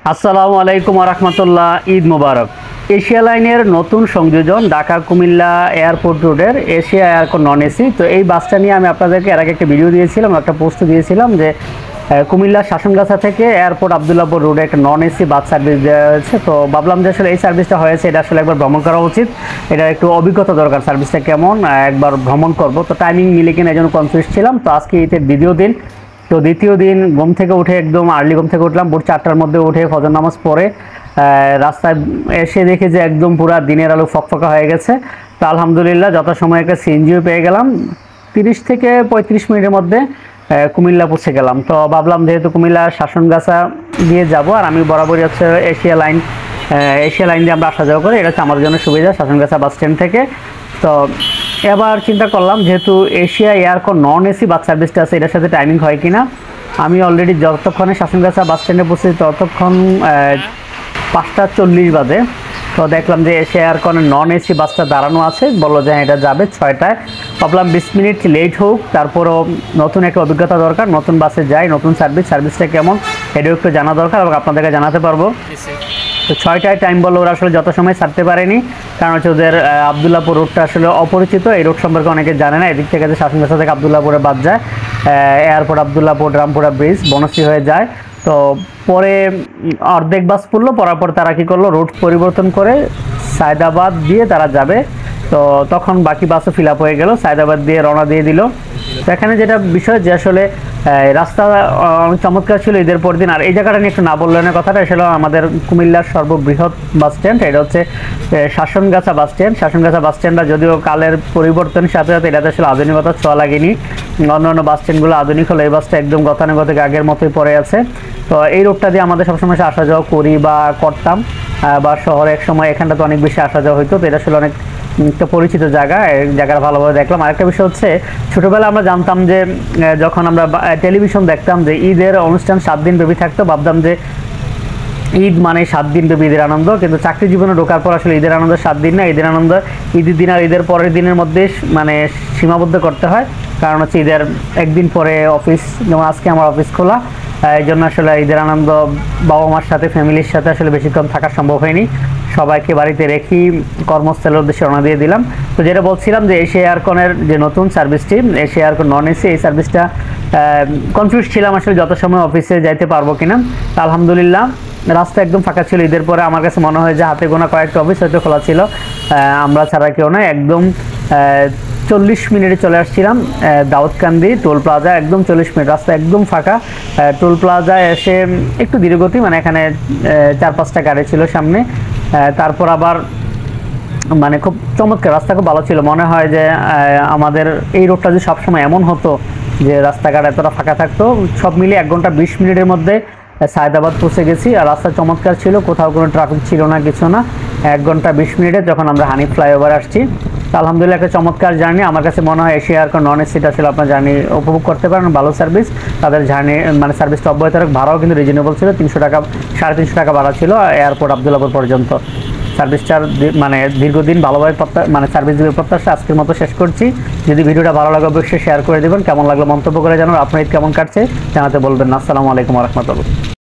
আসসালামু আলাইকুম রহমতুল্লাহ। ঈদ মুবারক। এশিয়া লাইনের নতুন সংযোজন ঢাকা কুমিল্লা এয়ারপোর্ট রোডের এশিয়া এয়ারকো নন এসি। তো এই বাসটা নিয়ে আমি আপনাদেরকে এর আগে একটা ভিডিও দিয়েছিলাম, একটা পোস্ট দিয়েছিলাম যে কুমিল্লা শাসনগাছা থেকে এয়ারপোর্ট আবদুল্লাহপুর রোডে একটা নন এসি বাস সার্ভিস দেওয়া হয়েছে। তো ভাবলাম যে আসলে এই সার্ভিসটা হয়েছে, এটা আসলে একবার ভ্রমণ করা উচিত, এটা একটু অভিজ্ঞতা দরকার, সার্ভিসটা কেমন একবার ভ্রমণ করব। তো টাইমিং মিলে কিনা এই জন্য কনফিউজ ছিলাম। তো আজকে ঈদের দ্বিতীয় দিন, তো দ্বিতীয় দিন ঘুম থেকে উঠে একদম আর্লি ঘুম থেকে উঠলাম, ভোর 4টার মধ্যে উঠে ফজর নামাজ পড়ে রাস্তায় এসে দেখি যে একদম পুরো দিনের আলো ফকফকা হয়ে গেছে। তো আলহামদুলিল্লাহ যথাসময়ে একটা সিএনজিও পেয়ে গেলাম, 30 থেকে 35 মিনিটের মধ্যে কুমিল্লা পৌঁছে গেলাম। তো ভাবলাম যেহেতু কুমিল্লা শাসনগাছা দিয়ে যাব, আর আমি বরাবরই হচ্ছে এশিয়া লাইন দিয়ে আমরা আসা যাওয়া করি, এটা হচ্ছে আমার জন্য সুবিধা শাসনগাছা বাস স্ট্যান্ড থেকে। তো এবার চিন্তা করলাম যেহেতু এশিয়া এয়ারকো নন এসি বাস সার্ভিসটা আছে, এটার সাথে টাইমিং হয় কিনা। আমি অলরেডি যতক্ষণে শাসনগাছা বাস স্ট্যান্ডে বসে ততক্ষণ 5:40 বাজে। তো দেখলাম যে এশিয়া এয়ারকনের নন এসি বাসটা দাঁড়ানো আছে, বললো যে এটা যাবে 6টায়। ভাবলাম 20 মিনিট লেট হোক, তারপরও নতুন একটা অভিজ্ঞতা দরকার, নতুন বাসে যাই, নতুন সার্ভিসটা কেমন এটাও একটু জানা দরকার এবং আপনাদেরকে জানাতে পারবো। তো 6টায় টাইম বললো, ওরা আসলে যত সময় ছাড়তে পারেনি, কারণ হচ্ছে ওদের আবদুল্লাহপুর রোডটা আসলে অপরিচিত, এই রোড সম্পর্কে অনেকে জানে না। এদিক থেকে যে শাসনগাছা থেকে আবদুল্লাহপুরে বাদ যায়, এয়ারপোর্ট আবদুল্লাহপুর রামপুরা ব্রিজ বনশ্রী হয়ে যায়। তো পরে অর্ধেক বাস পড়লো, পড়ার পর তারা কী করলো, রুট পরিবর্তন করে সায়দাবাদ দিয়ে তারা যাবে। তো তখন বাকি বাসও ফিল আপ হয়ে গেল, সায়দাবাদ দিয়ে রওনা দিয়ে দিল। তো এখানে যেটা বিষয় যে আসলে রাস্তা অনেক চমৎকার ছিল ঈদের পর দিন। আর এই জায়গাটা নিয়ে একটু না বললেন কথাটা, আসলে আমাদের কুমিল্লার সর্ববৃহৎ বাস স্ট্যান্ড, এটা হচ্ছে শাসনগাছা বাস স্ট্যান্ড। শাসনগাছা বাস স্ট্যান্ডটা যদিও কালের পরিবর্তনের সাথে সাথে এটাতে আসলে আধুনিকতার ছোঁয়া লাগেনি, অন্যান্য বাস স্ট্যান্ডগুলো আধুনিক হলো, এই বাসটা একদম গতানুগতিক আগের মতোই পড়ে আছে। তো এই রোডটা দিয়ে আমাদের সবসময় আসা যাওয়া করি বা করতাম, বা শহরে এক সময় এখানটা তো অনেক বেশি আসা যাওয়া হইতো। তো এটা আসলে অনেক একটা পরিচিত জায়গা, এই জায়গাটা ভালোভাবে দেখলাম। আরেকটা বিষয় হচ্ছে, ছোটোবেলায় আমরা জানতাম যে যখন আমরা টেলিভিশন দেখতাম যে ঈদের অনুষ্ঠান 7 দিন ব্যাপী থাকতো, ভাবতাম যে ঈদ মানে 7 দিন ব্যাপী ঈদের আনন্দ। কিন্তু চাকরি জীবনে ঢোকার পর আসলে ঈদের আনন্দ 7 দিন না, ঈদের আনন্দ ঈদের দিন আর ঈদের পরের দিনের মধ্যে মানে সীমাবদ্ধ করতে হয়। কারণ হচ্ছে ঈদের একদিন পরে অফিস, যেমন আজকে আমার অফিস খোলা, এই জন্য আসলে ঈদের আনন্দ বাবা মার সাথে ফ্যামিলির সাথে আসলে বেশিক্ষণ থাকা সম্ভব হয়নি, সবাইকে বাড়িতে রেখেই কর্মস্থলের উদ্দেশ্যে রওনা দিয়ে দিলাম। তো যেটা বলছিলাম যে এশিয়া এয়ারকনের যে নতুন সার্ভিসটি এশিয়া এয়ারকন নন এসি, এই সার্ভিসটা কনফিউজ ছিলাম আসলে যত সময় অফিসে যাইতে পারবো কিনা। তা আলহামদুলিল্লাহ রাস্তা একদম ফাঁকা ছিল। ঈদের পরে আমার কাছে মনে হয় যে হাতে গোনা কয়েকটা অফিস হয়তো খোলা ছিল, আমরা ছাড়া কেউ নয়। একদম 40 মিনিটে চলে আসছিলাম দাউদকান্দি টোল প্লাজা, একদম 40 মিনিট, রাস্তা একদম ফাঁকা। টোল প্লাজায় এসে একটু ধীরগতি, মানে এখানে 4-5টা গাড়ি ছিল সামনে। তারপর আবার মানে খুব চমৎকার, রাস্তা খুব ভালো ছিল। মনে হয় যে আমাদের এই রোডটা যদি সবসময় এমন হতো যে রাস্তাঘাট এতটা ফাঁকা থাকতো। সব মিলিয়ে 1 ঘন্টা 20 মিনিটের মধ্যে সায়দাবাদ পৌঁছে গেছি। আর রাস্তা চমৎকার ছিল, কোথাও কোনো ট্রাফিক ছিল না, কিছু না। 1 ঘন্টা 20 মিনিটে যখন আমরা হানিফ ফ্লাইওভার আসছি। তো আলহামদুলিল্লাহ একটা চমৎকার জার্নি। আমার কাছে মনে হয় এশিয়া এয়ারকো নন এসিটা আসলে আপনার জার্নি উপভোগ করতে পারেন, ভালো সার্ভিস। তাদের জার্নি মানে সার্ভিসটা অব্যাহত রাখ, ভাড়াও কিন্তু রিজনেবল ছিল, 300 টাকা 350 টাকা ভাড়া ছিল এয়ারপোর্ট আবদুল্লাহপুর পর্যন্ত। সার্ভিসটার মানে দীর্ঘদিন ভালোভাবে মানে সার্ভিস দিবে প্রত্যাশা আজকের মতো শেষ করছি। যদি ভিডিওটা ভালো লাগে অবশ্যই শেয়ার করে দেবেন, কেমন লাগলো মন্তব্য করে জানান, আপনার ঈদ কেমন কাটছে জানাতে বলবেন। আসসালামু আলাইকুম রহমতুল্লাহ।